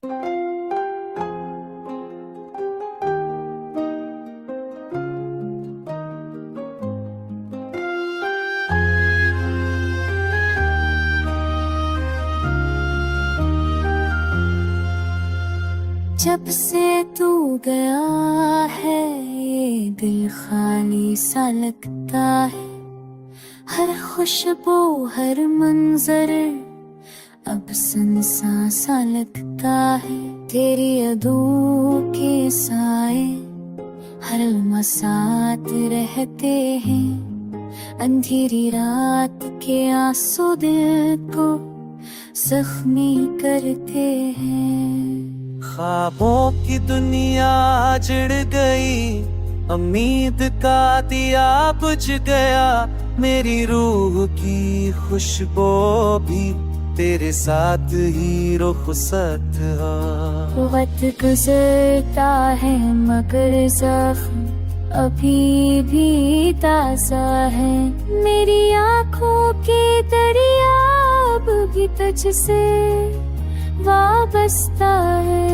जब से तू गया है ये दिल खाली सा लगता है। हर खुशबू हर मंजर अब सुनसा सा लगता है। तेरी यादों के साए हर लम्हा साथ रहते हैं। अंधेरी रात के आंसू दिल को जख्मी करते हैं। ख्वाबों की दुनिया जड़ गई, उम्मीद का दिया बुझ गया। मेरी रूह की खुशबू भी तेरे साथ ही रुखसत हो। वक्त गुजरता है मगर जख्म अभी भी ताजा है। मेरी आँखों के दरिया अब भी तुझसे वाबस्ता है।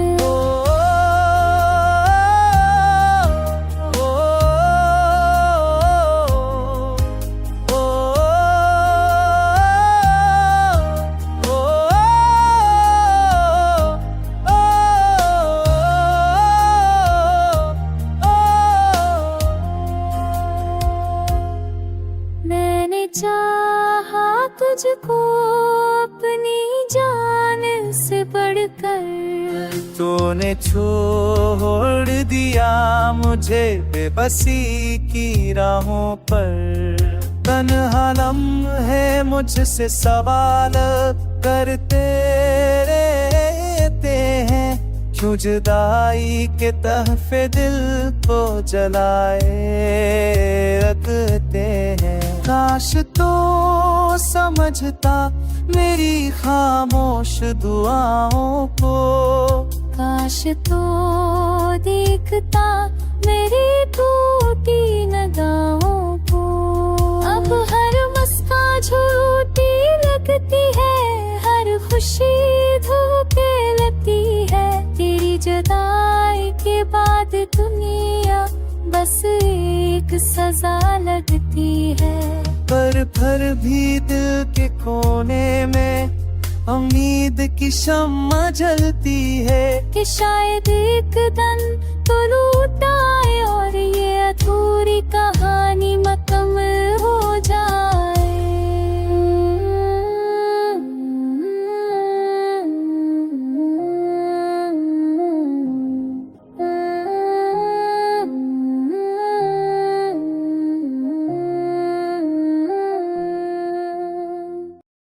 मैंने चाहा तुझको अपनी जान से बढ़कर, तूने छोड़ दिया मुझे बेबसी की राहों पर। तन्हा लम्हे मुझसे सवाल करते रहते हैं। क्यों जुदाई के तहफे दिल को जलाए रखते हैं। काश तो समझता मेरी खामोश दुआओं को। काश तो देखता मेरी टूटी नगाहों को। अब हर मुस्कान झूठी लगती है, हर खुशी धोखे लगती है। तेरी जुदाई के बाद दुनिया बस एक सजा लगती है। पर फिर भी दिल के कोने में उम्मीद की शम्मा जलती है। कि शायद एक दिन तो लौट आए और ये अधूरी कहानी मुकम्मल हो जाए।